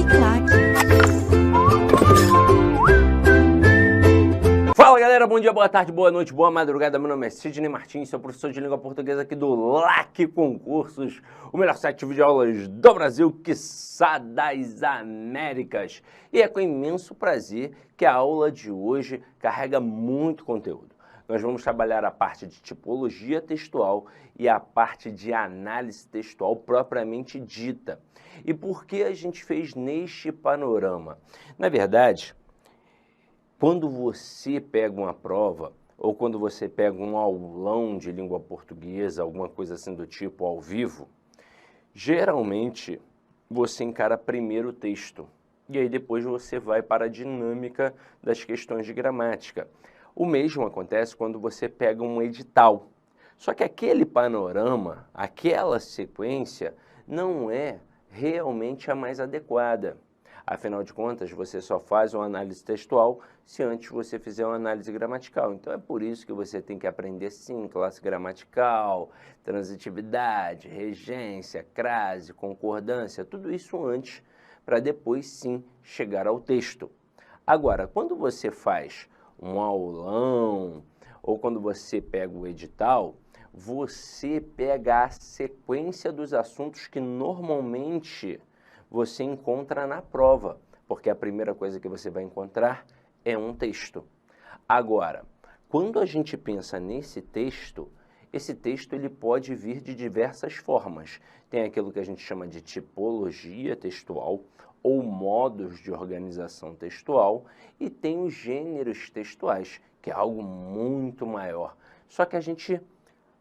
claque. Fala galera, bom dia, boa tarde, boa noite, boa madrugada. Meu nome é Sidney Martins, sou professor de língua portuguesa aqui do LAC Concursos, o melhor site de videoaulas do Brasil, quiçá das Américas. E é com imenso prazer que a aula de hoje carrega muito conteúdo. Nós vamos trabalhar a parte de tipologia textual e a parte de análise textual propriamente dita. E por que a gente fez neste panorama? Na verdade, quando você pega uma prova, ou quando você pega um aulão de língua portuguesa, alguma coisa assim do tipo ao vivo, geralmente você encara primeiro o texto, e aí depois você vai para a dinâmica das questões de gramática. O mesmo acontece quando você pega um edital. Só que aquele panorama, aquela sequência, não é realmente a mais adequada. Afinal de contas, você só faz uma análise textual se antes você fizer uma análise gramatical. Então é por isso que você tem que aprender sim, classe gramatical, transitividade, regência, crase, concordância, tudo isso antes, para depois sim chegar ao texto. Agora, quando você faz um aulão, ou quando você pega o edital, você pega a sequência dos assuntos que normalmente você encontra na prova, porque a primeira coisa que você vai encontrar é um texto. Agora, quando a gente pensa nesse texto, esse texto ele pode vir de diversas formas. Tem aquilo que a gente chama de tipologia textual, ou modos de organização textual, e tem os gêneros textuais, que é algo muito maior. Só que a gente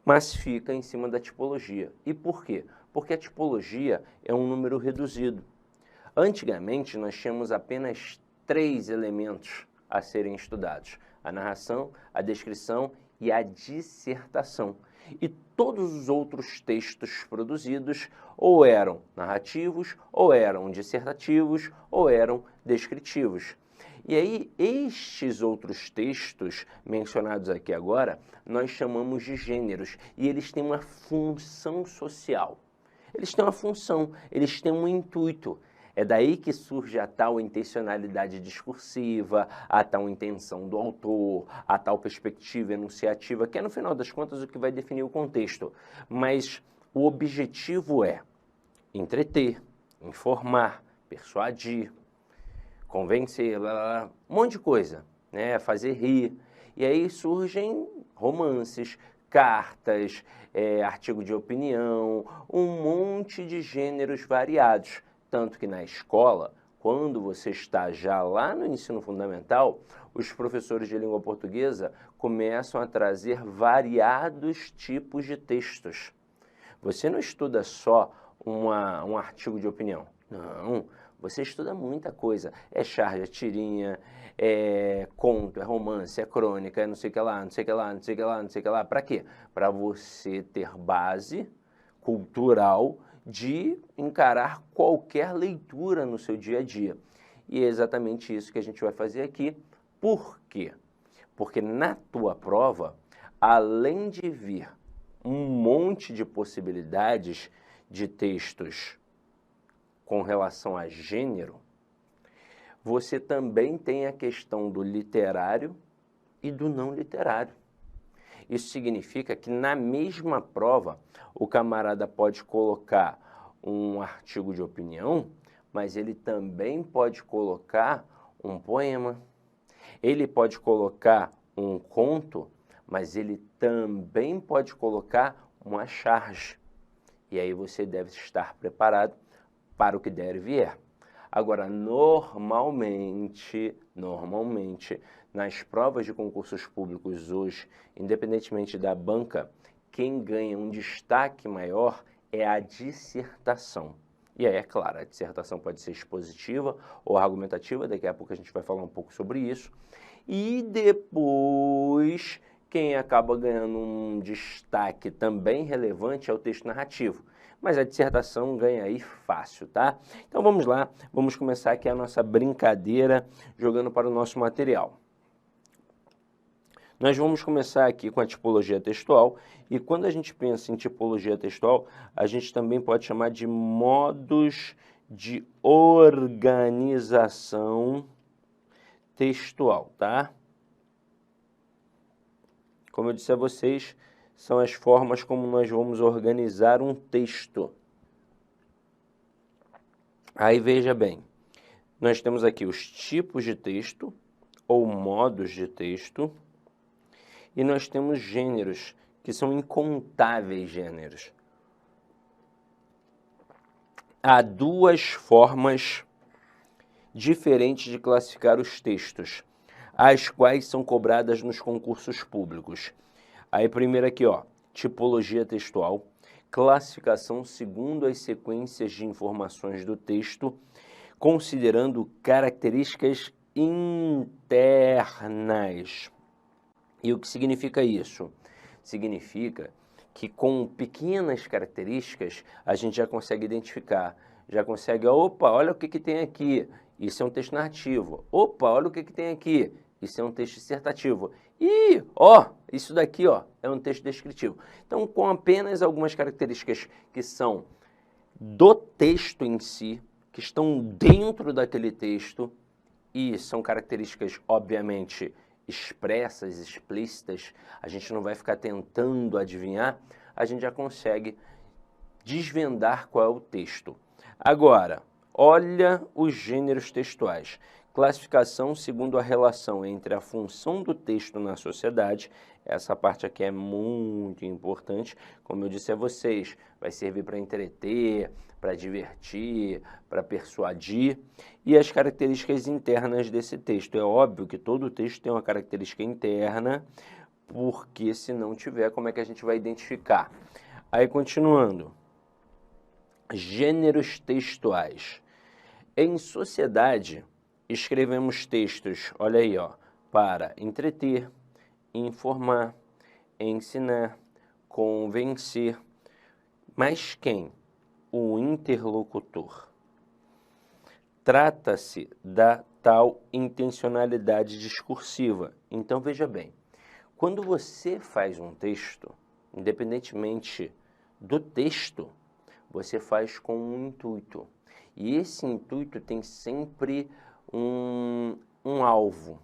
massifica em cima da tipologia. E por quê? Porque a tipologia é um número reduzido. Antigamente, nós tínhamos apenas 3 elementos a serem estudados: a narração, a descrição e a dissertação. E todos os outros textos produzidos ou eram narrativos, ou eram dissertativos, ou eram descritivos. E aí, estes outros textos mencionados aqui agora, nós chamamos de gêneros, e eles têm uma função social. Eles têm uma função, eles têm um intuito. É daí que surge a tal intencionalidade discursiva, a tal intenção do autor, a tal perspectiva enunciativa, que é, no final das contas, o que vai definir o contexto. Mas o objetivo é entreter, informar, persuadir, convencer, um monte de coisa, né? Fazer rir. E aí surgem romances, cartas, artigo de opinião, um monte de gêneros variados. Tanto que na escola, quando você está já lá no ensino fundamental, os professores de língua portuguesa começam a trazer variados tipos de textos. Você não estuda só um artigo de opinião. Não, você estuda muita coisa. É charge, é tirinha, é conto, é romance, é crônica, é não sei o que lá, não sei o que lá, não sei o que lá, não sei o que lá. Para quê? Para você ter base cultural de encarar qualquer leitura no seu dia a dia. E é exatamente isso que a gente vai fazer aqui. Por quê? Porque na tua prova, além de vir um monte de possibilidades de textos com relação a gênero, você também tem a questão do literário e do não literário. Isso significa que na mesma prova, o camarada pode colocar um artigo de opinião, mas ele também pode colocar um poema. Ele pode colocar um conto, mas ele também pode colocar uma charge. E aí você deve estar preparado para o que der e vier. Agora, normalmente, nas provas de concursos públicos hoje, independentemente da banca, quem ganha um destaque maior é a dissertação. E aí, é claro, a dissertação pode ser expositiva ou argumentativa, daqui a pouco a gente vai falar um pouco sobre isso. E depois, quem acaba ganhando um destaque também relevante é o texto narrativo. Mas a dissertação ganha aí fácil, tá? Então vamos lá, vamos começar aqui a nossa brincadeira jogando para o nosso material. Nós vamos começar aqui com a tipologia textual, e quando a gente pensa em tipologia textual, a gente também pode chamar de modos de organização textual, tá? Como eu disse a vocês, são as formas como nós vamos organizar um texto. Aí veja bem, nós temos aqui os tipos de texto ou modos de texto e nós temos gêneros, que são incontáveis gêneros. Há duas formas diferentes de classificar os textos, as quais são cobradas nos concursos públicos. Aí primeiro aqui, ó, tipologia textual, classificação segundo as sequências de informações do texto, considerando características internas. E o que significa isso? Significa que com pequenas características a gente já consegue identificar, já consegue, opa, olha o que tem aqui, isso é um texto narrativo. Opa, olha o que tem aqui, isso é um texto dissertativo. E, ó, isso daqui, ó, é um texto descritivo. Então, com apenas algumas características que são do texto em si, que estão dentro daquele texto, e são características, obviamente, expressas, explícitas, a gente não vai ficar tentando adivinhar, a gente já consegue desvendar qual é o texto. Agora, olha os gêneros textuais. Classificação segundo a relação entre a função do texto na sociedade, essa parte aqui é muito importante, como eu disse a vocês, vai servir para entreter, para divertir, para persuadir, e as características internas desse texto. É óbvio que todo texto tem uma característica interna, porque se não tiver, como é que a gente vai identificar? Aí, continuando, gêneros textuais. Em sociedade, escrevemos textos, olha aí, ó, para entreter, informar, ensinar, convencer. Mas quem? O interlocutor. Trata-se da tal intencionalidade discursiva. Então, veja bem, quando você faz um texto, independentemente do texto, você faz com um intuito. E esse intuito tem sempre um alvo.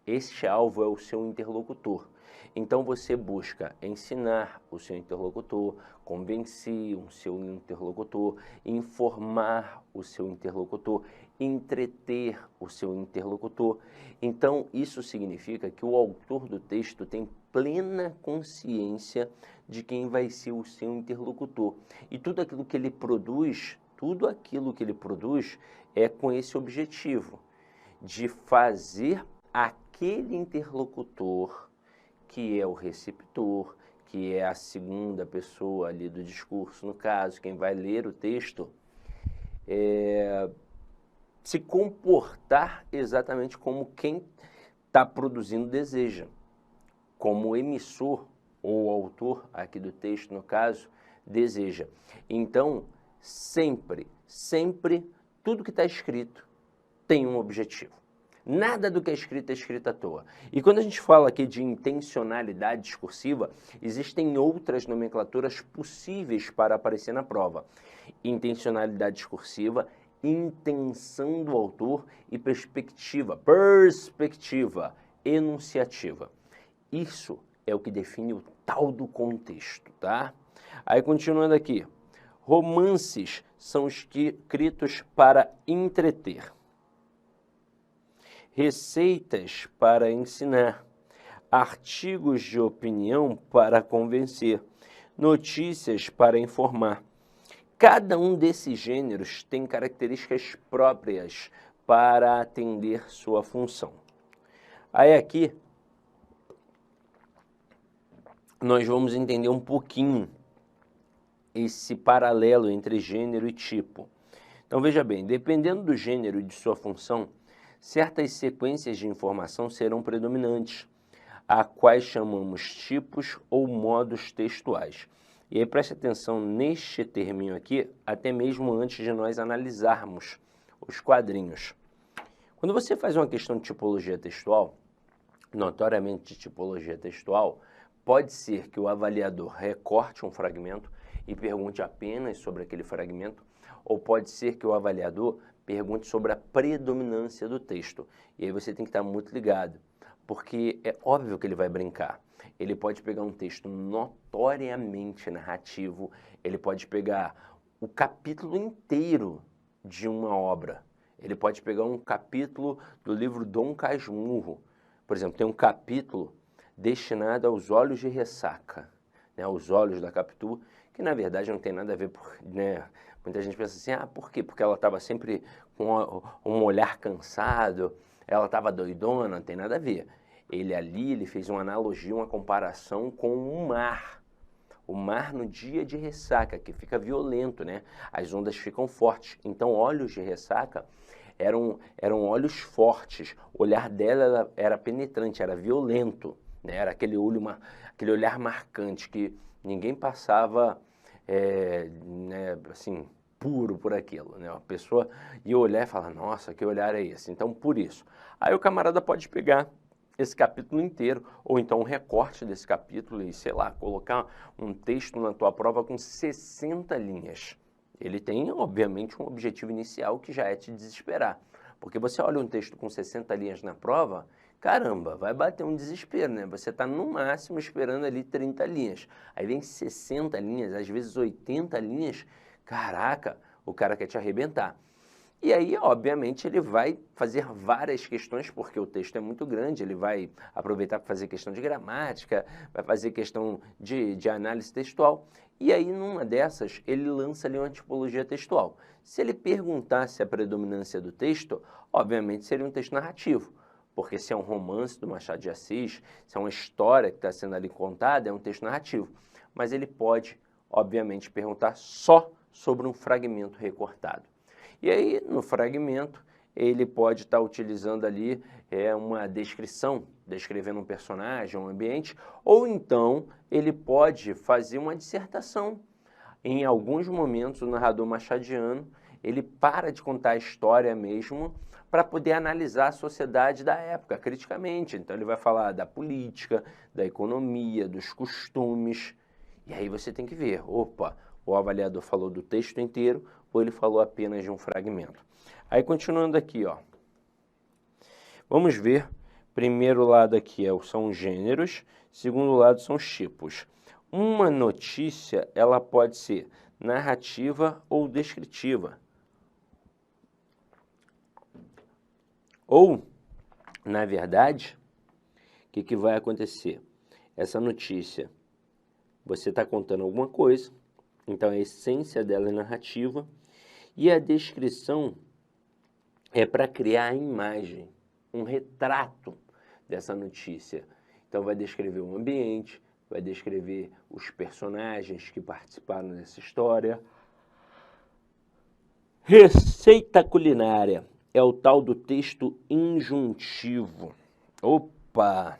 Este alvo é o seu interlocutor. Então você busca ensinar o seu interlocutor, convencer o seu interlocutor, informar o seu interlocutor, entreter o seu interlocutor. Então isso significa que o autor do texto tem plena consciência de quem vai ser o seu interlocutor. E tudo aquilo que ele produz, é com esse objetivo, de fazer aquele interlocutor, que é o receptor, que é a segunda pessoa ali do discurso, no caso, quem vai ler o texto, se comportar exatamente como quem está produzindo deseja, como o emissor ou o autor aqui do texto, no caso, deseja. Então, sempre, tudo que está escrito tem um objetivo. Nada do que é escrito à toa. E quando a gente fala aqui de intencionalidade discursiva, existem outras nomenclaturas possíveis para aparecer na prova. Intencionalidade discursiva, intenção do autor e perspectiva, enunciativa. Isso é o que define o tal do contexto, tá? Aí, continuando aqui, romances são escritos para entreter, receitas para ensinar, artigos de opinião para convencer, notícias para informar. Cada um desses gêneros tem características próprias para atender sua função. Aí aqui, nós vamos entender um pouquinho esse paralelo entre gênero e tipo. Então veja bem, dependendo do gênero e de sua função, certas sequências de informação serão predominantes, a quais chamamos tipos ou modos textuais. E aí preste atenção neste terminho aqui, até mesmo antes de nós analisarmos os quadrinhos. Quando você faz uma questão de tipologia textual, notoriamente de tipologia textual, pode ser que o avaliador recorte um fragmento e pergunte apenas sobre aquele fragmento, ou pode ser que o avaliador pergunte sobre a predominância do texto. E aí você tem que estar muito ligado, porque é óbvio que ele vai brincar. Ele pode pegar um texto notoriamente narrativo, ele pode pegar o capítulo inteiro de uma obra. Ele pode pegar um capítulo do livro Dom Casmurro. Por exemplo, tem um capítulo destinado aos olhos de ressaca, né, os olhos da Capitu, que na verdade não tem nada a ver, né? Muita gente pensa assim, por quê? Porque ela estava sempre com um olhar cansado, ela estava doidona, não tem nada a ver. Ele fez uma analogia, uma comparação com o mar. O mar no dia de ressaca, que fica violento, né? As ondas ficam fortes. Então, olhos de ressaca eram olhos fortes. O olhar dela era penetrante, era violento, né? Era aquele olhar marcante que ninguém passava, né, assim, puro por aquilo, né? A pessoa ia olhar e falar, nossa, que olhar é esse? Então, por isso. Aí o camarada pode pegar esse capítulo inteiro, ou então um recorte desse capítulo e, sei lá, colocar um texto na tua prova com 60 linhas. Ele tem, obviamente, um objetivo inicial que já é te desesperar. Porque você olha um texto com 60 linhas na prova, caramba, vai bater um desespero, né? Você está no máximo esperando ali 30 linhas. Aí vem 60 linhas, às vezes 80 linhas, caraca, o cara quer te arrebentar. E aí, obviamente, ele vai fazer várias questões, porque o texto é muito grande, ele vai aproveitar para fazer questão de gramática, vai fazer questão de análise textual, e aí, numa dessas, ele lança ali uma tipologia textual. Se ele perguntasse a predominância do texto, obviamente seria um texto narrativo, porque se é um romance do Machado de Assis, se é uma história que está sendo ali contada, é um texto narrativo. Mas ele pode, obviamente, perguntar só sobre um fragmento recortado. E aí, no fragmento, ele pode estar utilizando ali uma descrição, descrevendo um personagem, um ambiente, ou então ele pode fazer uma dissertação. Em alguns momentos, o narrador machadiano, ele para de contar a história mesmo para poder analisar a sociedade da época, criticamente. Então, ele vai falar da política, da economia, dos costumes. E aí você tem que ver, opa, o avaliador falou do texto inteiro ou ele falou apenas de um fragmento. Aí, continuando aqui, ó, vamos ver, primeiro lado aqui são os gêneros, segundo lado são os tipos. Uma notícia, ela pode ser narrativa ou descritiva. Ou, na verdade, o que vai acontecer? Essa notícia, você está contando alguma coisa, então a essência dela é narrativa, e a descrição é para criar a imagem, um retrato dessa notícia. Então vai descrever o ambiente, vai descrever os personagens que participaram dessa história. Receita culinária é o tal do texto injuntivo. Opa!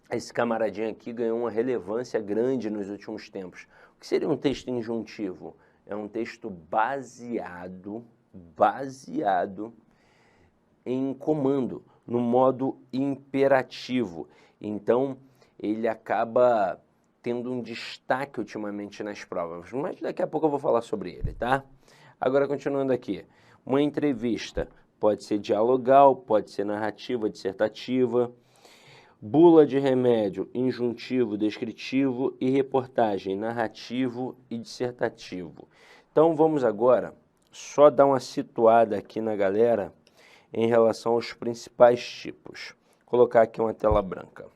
Esse camaradinho aqui ganhou uma relevância grande nos últimos tempos. O que seria um texto injuntivo? É um texto baseado em comando, no modo imperativo. Então, ele acaba tendo um destaque ultimamente nas provas, mas daqui a pouco eu vou falar sobre ele, tá? Agora, continuando aqui, uma entrevista pode ser dialogal, pode ser narrativa, dissertativa, bula de remédio, injuntivo, descritivo e reportagem, narrativo e dissertativo. Então, vamos agora só dar uma situada aqui na galera em relação aos principais tipos. Vou colocar aqui uma tela branca.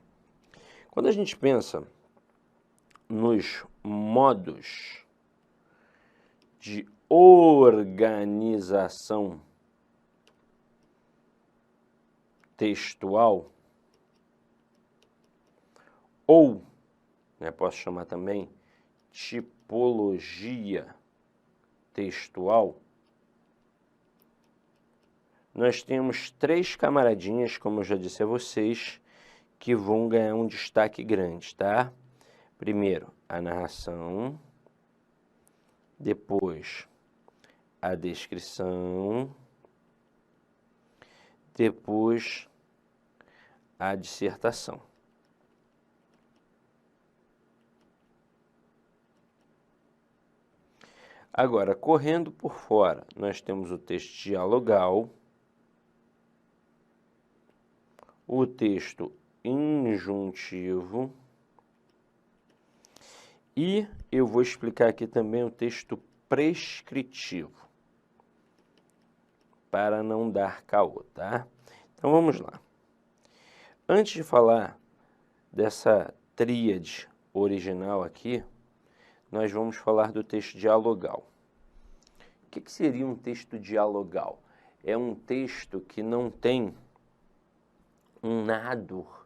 Quando a gente pensa nos modos de organização textual, ou, né, posso chamar também, tipologia textual, nós temos três camaradinhas, como eu já disse a vocês, que vão ganhar um destaque grande, tá? Primeiro, a narração, depois a descrição, depois a dissertação. Agora, correndo por fora, nós temos o texto dialogal, o texto injuntivo e eu vou explicar aqui também o texto prescritivo, para não dar caô, tá? Então vamos lá. Antes de falar dessa tríade original aqui, nós vamos falar do texto dialogal. O que seria um texto dialogal? É um texto que não tem um narrador.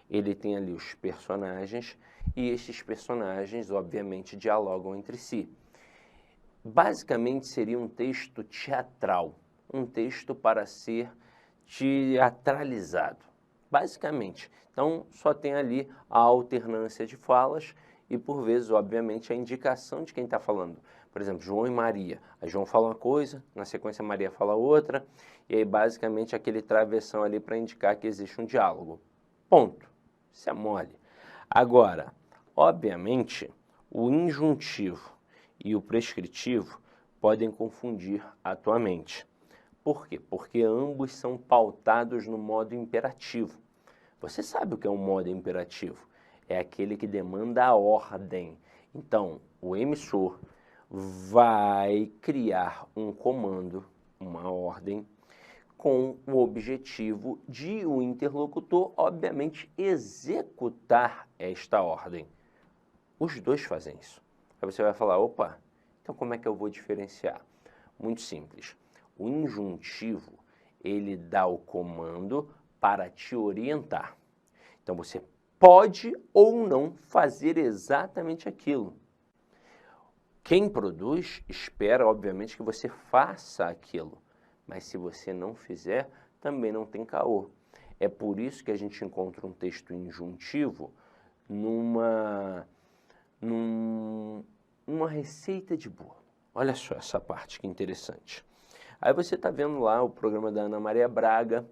Ele tem ali os personagens e esses personagens, obviamente, dialogam entre si. Basicamente, seria um texto teatral, um texto para ser teatralizado, basicamente. Então, só tem ali a alternância de falas e, por vezes, obviamente, a indicação de quem está falando. Por exemplo, João e Maria. Aí João fala uma coisa, na sequência Maria fala outra, e aí, basicamente, aquele travessão ali para indicar que existe um diálogo. Ponto. Isso é mole. Agora, obviamente, o injuntivo e o prescritivo podem confundir a tua mente. Por quê? Porque ambos são pautados no modo imperativo. Você sabe o que é um modo imperativo? É aquele que demanda a ordem. Então, o emissor vai criar um comando, uma ordem, com o objetivo de o interlocutor, obviamente, executar esta ordem. Os dois fazem isso. Aí você vai falar, opa, então como é que eu vou diferenciar? Muito simples. O injuntivo, ele dá o comando para te orientar. Então você pode ou não fazer exatamente aquilo. Quem produz espera, obviamente, que você faça aquilo. Mas se você não fizer, também não tem caô. É por isso que a gente encontra um texto injuntivo numa receita de bolo. Olha só essa parte que interessante. Aí você está vendo lá o programa da Ana Maria Braga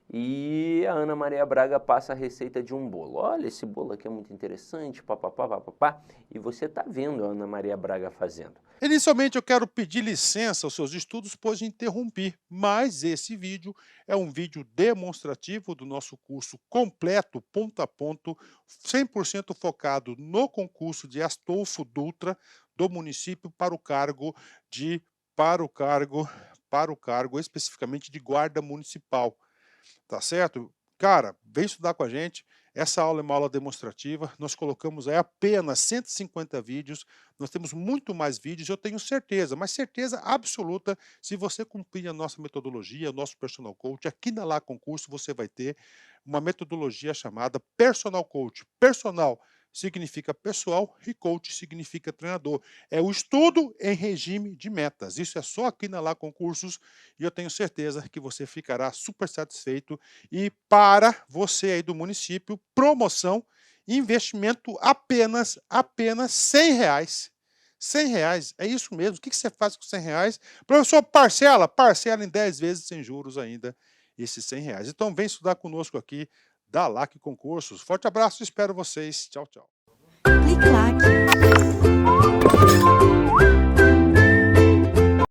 e a Ana Maria Braga passa a receita de um bolo. Olha, esse bolo aqui é muito interessante, papapá, papapá. E você está vendo a Ana Maria Braga fazendo. Inicialmente eu quero pedir licença aos seus estudos, pois interrompi, mas esse vídeo é um vídeo demonstrativo do nosso curso completo, ponto a ponto, 100% focado no concurso de Astolfo Dutra do município para o cargo especificamente de guarda municipal. Tá certo? Cara, vem estudar com a gente. Essa aula é uma aula demonstrativa. Nós colocamos aí apenas 150 vídeos. Nós temos muito mais vídeos, eu tenho certeza, mas certeza absoluta, se você cumprir a nossa metodologia, o nosso personal coach, aqui na Lá Concurso você vai ter uma metodologia chamada Personal Coach. Personal significa pessoal e coach significa treinador. É o estudo em regime de metas. Isso é só aqui na Lá Concursos e eu tenho certeza que você ficará super satisfeito. E para você aí do município, promoção, investimento apenas R$ 100. R$ 100, é isso mesmo. O que você faz com R$ 100? Professor, parcela em 10 vezes sem juros ainda esses R$ 100. Então vem estudar conosco aqui da LAC Concursos. Forte abraço, espero vocês. Tchau, tchau. Clique like.